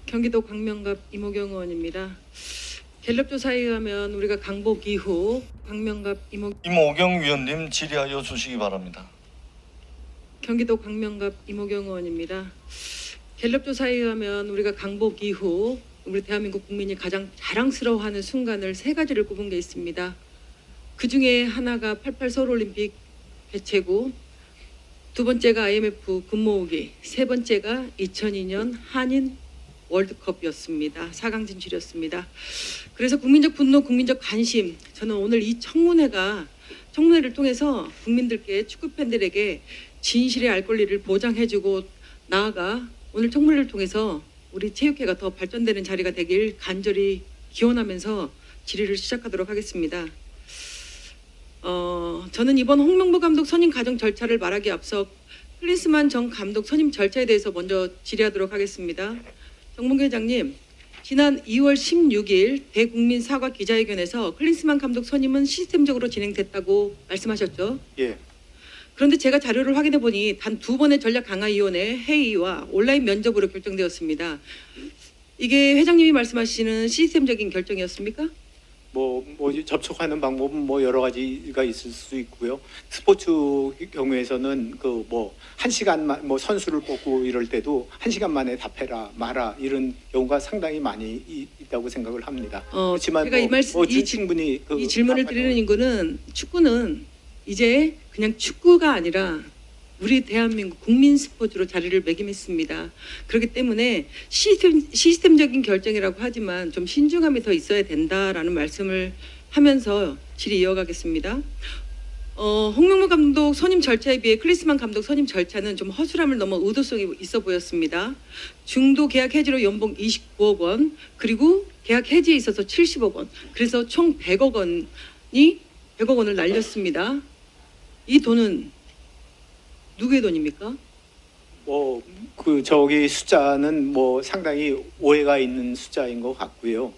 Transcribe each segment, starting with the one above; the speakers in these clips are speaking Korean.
경기도 광명갑 이모경 의원입니다. 갤럽 조사에 의하면 우리가 강복 이후 광명갑 이모경 위원님 질의하여 주시기 바랍니다. 경기도 광명갑 이모경 의원입니다. 갤럽 조사에 의하면 우리가 강복 이후 우리 대한민국 국민이 가장 자랑스러워하는 순간을 세 가지를 꼽은 게 있습니다. 그 중에 하나가 88 서울올림픽 개최고, 두 번째가 IMF 금 모으기, 세 번째가 2002년 한인 월드컵이었습니다. 4강 진출이었습니다. 그래서 국민적 분노, 국민적 관심, 저는 오늘 이 청문회를 통해서 국민들께, 축구 팬들에게 진실의 알 권리를 보장해주고, 나아가 오늘 청문회를 통해서 우리 체육회가 더 발전되는 자리가 되길 간절히 기원하면서 질의를 시작하도록 하겠습니다. 저는 이번 홍명보 감독 선임 과정 절차를 말하기 앞서 클린스만 전 감독 선임 절차에 대해서 먼저 질의하도록 하겠습니다. 정몽규 회장님, 지난 2월 16일 대국민 사과 기자회견에서 클린스만 감독 선임은 시스템적으로 진행됐다고 말씀하셨죠? 예. 그런데 제가 자료를 확인해 보니 단 2번의 전략강화위원회 회의와 온라인 면접으로 결정되었습니다. 이게 회장님이 말씀하시는 시스템적인 결정이었습니까? 뭐 접촉하는 방법은 뭐 여러 가지가 있을 수 있고요. 스포츠 경우에서는 그 뭐 1시간만 뭐 선수를 뽑고 이럴 때도 1시간 만에 답해라 마라 이런 경우가 상당히 많이 있다고 생각을 합니다. 그렇지만 제가 충분히 이 질문을 드리는 이유는 축구는 이제 그냥 축구가 아니라 우리 대한민국 국민 스포츠로 자리를 매김했습니다. 그렇기 때문에 시스템적인 결정이라고 하지만 좀 신중함이 더 있어야 된다라는 말씀을 하면서 질의 이어가겠습니다. 홍명보 감독 선임 절차에 비해 클린스만 감독 선임 절차는 좀 허술함을 넘어 의도성이 있어 보였습니다. 중도 계약 해지로 연봉 29억 원, 그리고 계약 해지에 있어서 70억 원, 그래서 총 100억 원을 날렸습니다. 이 돈은 누구의 돈입니까? 저기 숫자는 뭐 상당히 오해가 있는 숫자인 것 같고요.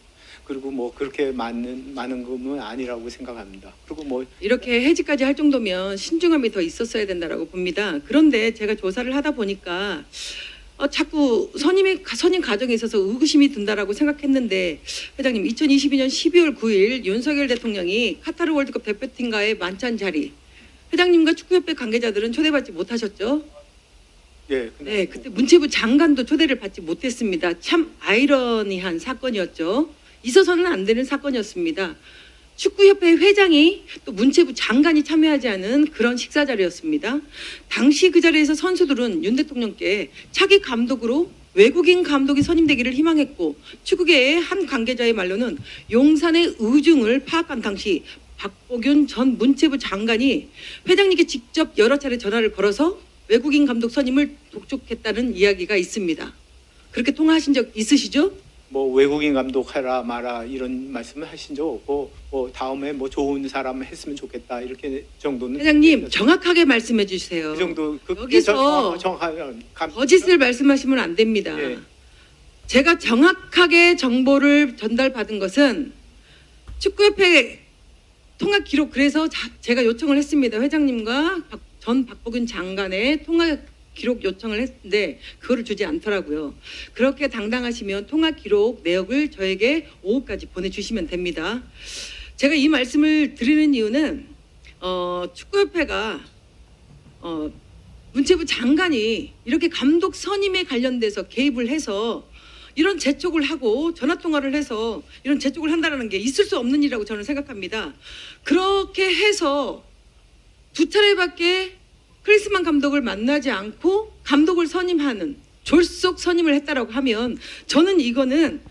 그리고 뭐 그렇게 많은 금은 아니라고 생각합니다. 그리고 뭐 이렇게 해지까지 할 정도면 신중함이 더 있었어야 된다라고 봅니다. 그런데 제가 조사를 하다 보니까 자꾸 선임 과정에 있어서 의구심이 든다라고 생각했는데, 회장님, 2022년 12월 9일 윤석열 대통령이 카타르 월드컵 대표팀과의 만찬 자리, 회장님과 축구협회 관계자들은 초대받지 못하셨죠? 예. 네, 그때 문체부 장관도 초대를 받지 못했습니다. 참 아이러니한 사건이었죠. 있어서는 안 되는 사건이었습니다. 축구협회 회장이 또 문체부 장관이 참여하지 않은 그런 식사 자리였습니다. 당시 그 자리에서 선수들은 윤 대통령께 차기 감독으로 외국인 감독이 선임되기를 희망했고, 축구계의 한 관계자의 말로는 용산의 의중을 파악한 당시 박보균 전 문체부 장관이 회장님께 직접 여러 차례 전화를 걸어서 외국인 감독 선임을 독촉했다는 이야기가 있습니다. 그렇게 통화하신 적 있으시죠? 뭐 외국인 감독 해라 마라 이런 말씀을 하신 적 없고, 뭐 다음에 뭐 좋은 사람 했으면 좋겠다 이렇게 정도는. 회장님, 정확하게 말씀해 주세요. 그 정도 여기서 정확한 거짓을 말씀하시면 안 됩니다. 예. 제가 정확하게 정보를 전달받은 것은 축구협회 통화 기록, 그래서 제가 요청을 했습니다. 회장님과 전 박보균 장관의 통화 기록 요청을 했는데 그거를 주지 않더라고요. 그렇게 당당하시면 통화 기록 내역을 저에게 오후까지 보내주시면 됩니다. 제가 이 말씀을 드리는 이유는 축구협회가 문체부 장관이 이렇게 감독 선임에 관련돼서 개입을 해서 이런 재촉을 하고 전화통화를 해서 이런 재촉을 한다는 게 있을 수 없는 일이라고 저는 생각합니다. 그렇게 해서 두 차례밖에 클린스만 감독을 만나지 않고 감독을 선임하는 졸속 선임을 했다라고 하면, 저는 이거는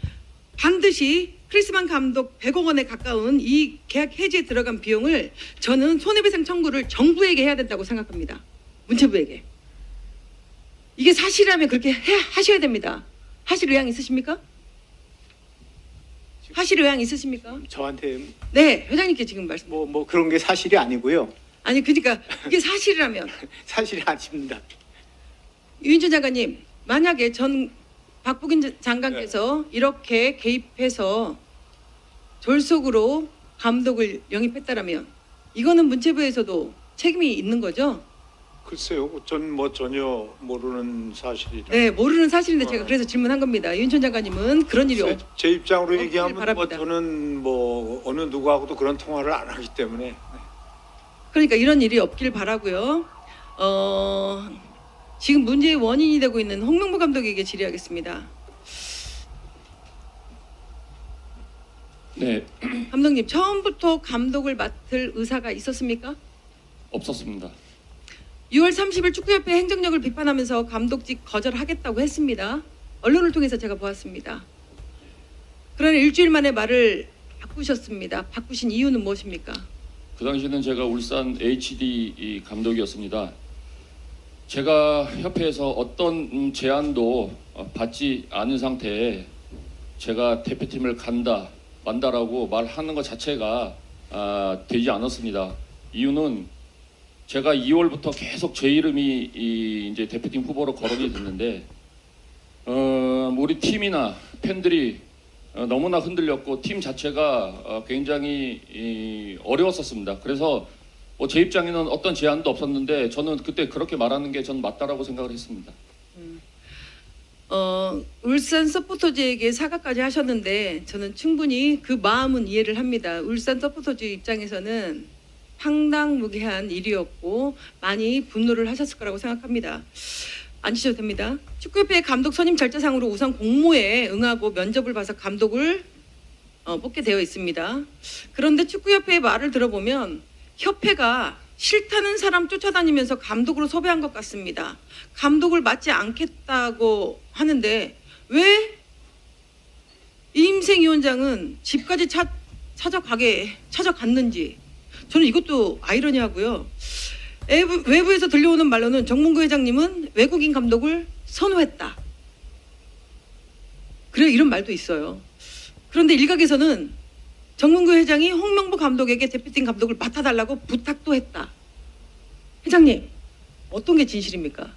반드시 클린스만 감독 100억 원에 가까운 이 계약 해지에 들어간 비용을 저는 손해배상 청구를 정부에게 해야 된다고 생각합니다. 문체부에게. 이게 사실이라면 그렇게 하셔야 됩니다. 하실 의향 있으십니까? 하실 의향 있으십니까? 저한테 네, 회장님께 지금 말씀. 뭐 그런 게 사실이 아니고요. 아니, 그러니까 이게 사실이라면 사실이 아닙니다. 유인준 장관님, 만약에 전 박보균 장관께서 이렇게 개입해서 졸속으로 감독을 영입했다라면 이거는 문체부에서도 책임이 있는 거죠? 글쎄요, 전 뭐 전혀 모르는 사실이라. 네, 모르는 사실인데 제가 그래서 질문한 겁니다. 윤 전 장관님은 그런 일이 제 입장으로 없기를 얘기하면 뭐 바랍니다. 저는 뭐 어느 누구하고도 그런 통화를 안 하기 때문에. 그러니까 이런 일이 없길 바라고요. 지금 문제의 원인이 되고 있는 홍명보 감독에게 질의하겠습니다. 네, 감독님, 처음부터 감독을 맡을 의사가 있었습니까? 없었습니다. 6월 30일 축구협회 행정력을 비판하면서 감독직 거절하겠다고 했습니다. 언론을 통해서 제가 보았습니다. 그러나 일주일 만에 말을 바꾸셨습니다. 바꾸신 이유는 무엇입니까? 그 당시에는 제가 울산 HD 감독이었습니다. 제가 협회에서 어떤 제안도 받지 않은 상태에 제가 대표팀을 간다, 만다라고 말하는 것 자체가 되지 않았습니다. 이유는 제가 2월부터 계속 제 이름이 이제 대표팀 후보로 거론이 됐는데 우리 팀이나 팬들이 너무나 흔들렸고 팀 자체가 굉장히 어려웠었습니다. 그래서 뭐 제 입장에는 어떤 제안도 없었는데 저는 그때 그렇게 말하는 게 전 맞다라고 생각을 했습니다. 울산 서포터즈에게 사과까지 하셨는데 저는 충분히 그 마음은 이해를 합니다. 울산 서포터즈 입장에서는 황당무계한 일이었고 많이 분노를 하셨을 거라고 생각합니다. 앉으셔도 됩니다. 축구협회 감독 선임 절차상으로 우선 공모에 응하고 면접을 봐서 감독을 뽑게 되어 있습니다. 그런데 축구협회의 말을 들어보면 협회가 싫다는 사람 쫓아다니면서 감독으로 섭외한 것 같습니다. 감독을 맡지 않겠다고 하는데 왜 이임생 위원장은 집까지 찾아갔는지 저는 이것도 아이러니하고요. 외부에서 들려오는 말로는 정몽구 회장님은 외국인 감독을 선호했다. 그래 이런 말도 있어요. 그런데 일각에서는 정몽구 회장이 홍명보 감독에게 대표팀 감독을 맡아달라고 부탁도 했다. 회장님 어떤 게 진실입니까?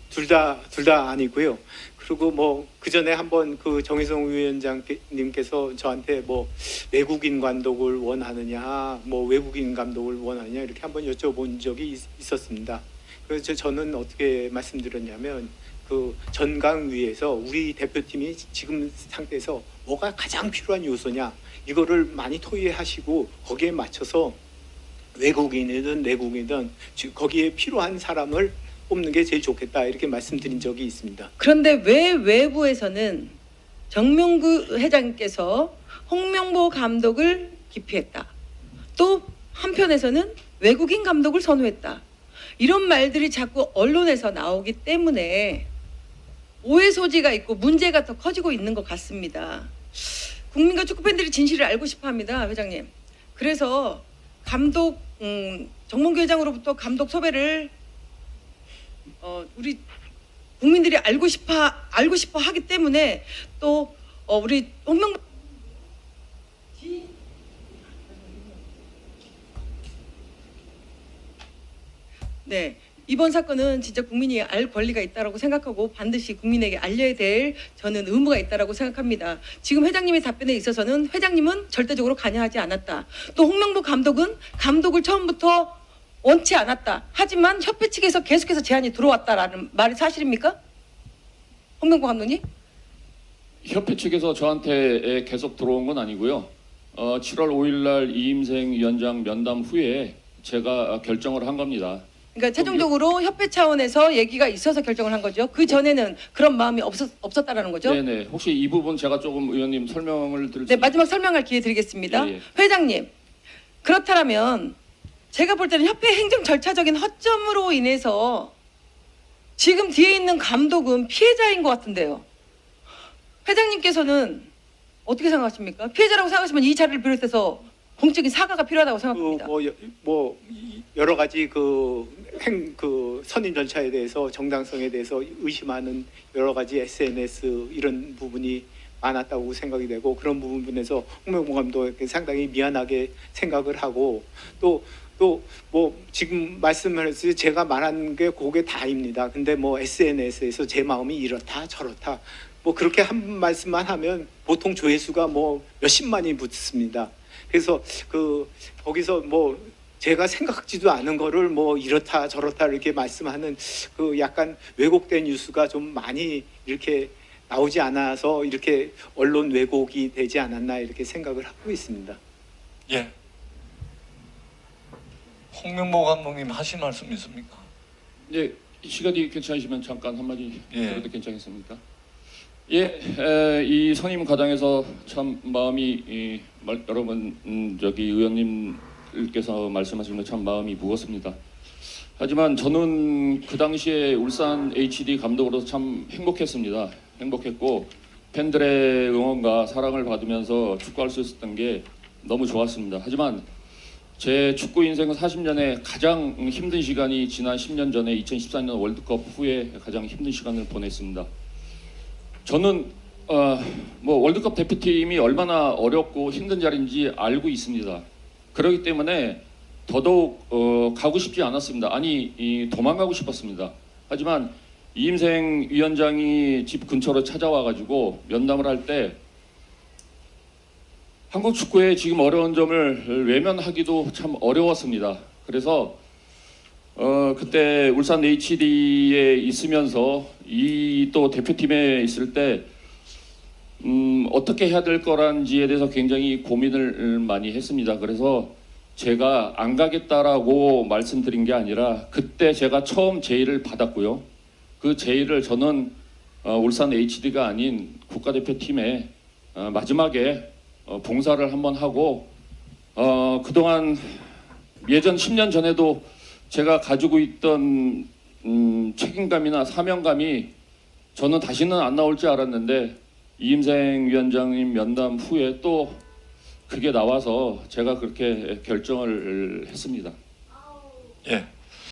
둘 다 아니고요. 그리고 뭐 그 전에 한번 그 정의성 위원장님께서 저한테 뭐 외국인 감독을 원하느냐, 뭐 외국인 감독을 원하느냐 이렇게 한번 여쭤본 적이 있었습니다. 그래서 저는 어떻게 말씀드렸냐면 그 전강위에서 우리 대표팀이 지금 상태에서 뭐가 가장 필요한 요소냐 이거를 많이 토의하시고 거기에 맞춰서 외국인이든 내국이든 거기에 필요한 사람을 뽑는 게 제일 좋겠다 이렇게 말씀드린 적이 있습니다. 그런데 왜 외부에서는 정명구 회장께서 홍명보 감독을 기피했다. 또 한편에서는 외국인 감독을 선호했다. 이런 말들이 자꾸 언론에서 나오기 때문에 오해 소지가 있고 문제가 더 커지고 있는 것 같습니다. 국민과 축구팬들이 진실을 알고 싶어합니다, 회장님. 그래서 감독 정몽규 회장으로부터 감독 섭외를 우리 국민들이 알고 싶어 하기 때문에 또 우리 홍명보 네. 이번 사건은 진짜 국민이 알 권리가 있다고 생각하고 반드시 국민에게 알려야 될 저는 의무가 있다고 생각합니다. 지금 회장님의 답변에 있어서는 회장님은 절대적으로 관여하지 않았다. 또 홍명보 감독은 감독을 처음부터 원치 않았다. 하지만 협회 측에서 계속해서 제안이 들어왔다라는 말이 사실입니까? 홍명보 감독님? 협회 측에서 저한테 계속 들어온 건 아니고요. 7월 5일 날 이임생 위원장 면담 후에 제가 결정을 한 겁니다. 그러니까 최종적으로 협회 차원에서 얘기가 있어서 결정을 한 거죠. 그 전에는 그런 마음이 없었다라는 거죠. 네네. 혹시 이 부분 제가 조금 의원님 설명을 드릴 수 네, 마지막 설명할 기회 드리겠습니다. 예, 예. 회장님, 그렇다면 제가 볼 때는 협회 행정 절차적인 허점으로 인해서 지금 뒤에 있는 감독은 피해자인 것 같은데요. 회장님께서는 어떻게 생각하십니까? 피해자라고 생각하시면 이 자리를 비롯해서 공적인 사과가 필요하다고 생각합니다. 뭐 여러 가지 그 선임 절차에 대해서 정당성에 대해서 의심하는 여러 가지 SNS 이런 부분이 많았다고 생각이 되고 그런 부분에서 홍명보 감독에게 상당히 미안하게 생각을 하고 또 뭐 지금 말씀하셨듯이 제가 말한 게 그게 다입니다. 근데 뭐 SNS에서 제 마음이 이렇다 저렇다 뭐 그렇게 한 말씀만 하면 보통 조회수가 뭐 몇십만이 붙습니다. 그래서 거기서 뭐 제가 생각지도 않은 거를 뭐 이렇다 저렇다 이렇게 말씀하는 그 약간 왜곡된 뉴스가 좀 많이 이렇게 나오지 않아서 이렇게 언론 왜곡이 되지 않았나 이렇게 생각을 하고 있습니다. 예. 홍명보 감독님 하실 말씀 있습니까? 예, 시간이 괜찮으시면 잠깐 한마디 예. 드려도 괜찮겠습니까? 예, 이 선임 과정에서 참 마음이 여러분 저기 의원님께서 말씀하신 것 참 마음이 무겁습니다. 하지만 저는 그 당시에 울산 HD 감독으로서 참 행복했습니다. 행복했고 팬들의 응원과 사랑을 받으면서 축구할 수 있었던 게 너무 좋았습니다. 하지만 제 축구 인생 40년에 가장 힘든 시간이 지난 10년 전에 2014년 월드컵 후에 가장 힘든 시간을 보냈습니다. 저는 뭐 월드컵 대표팀이 얼마나 어렵고 힘든 자리인지 알고 있습니다. 그렇기 때문에 더더욱 가고 싶지 않았습니다. 아니 도망가고 싶었습니다. 하지만 이임생 위원장이 집 근처로 찾아와가지고 면담을 할 때 한국 축구의 지금 어려운 점을 외면하기도 참 어려웠습니다. 그래서 그때 울산 HD에 있으면서 이 또 대표팀에 있을 때 어떻게 해야 될 거란지에 대해서 굉장히 고민을 많이 했습니다. 그래서 제가 안 가겠다라고 말씀드린 게 아니라 그때 제가 처음 제의를 받았고요. 그 제의를 저는 울산 HD가 아닌 국가대표팀에 마지막에 봉사를 한번 하고 그동안 예전 10년 전에도 제가 가지고 있던 책임감이나 사명감이 저는 다시는 안 나올 줄 알았는데 이임생 위원장님 면담 후에 또 그게 나와서 제가 그렇게 결정을 했습니다. 예.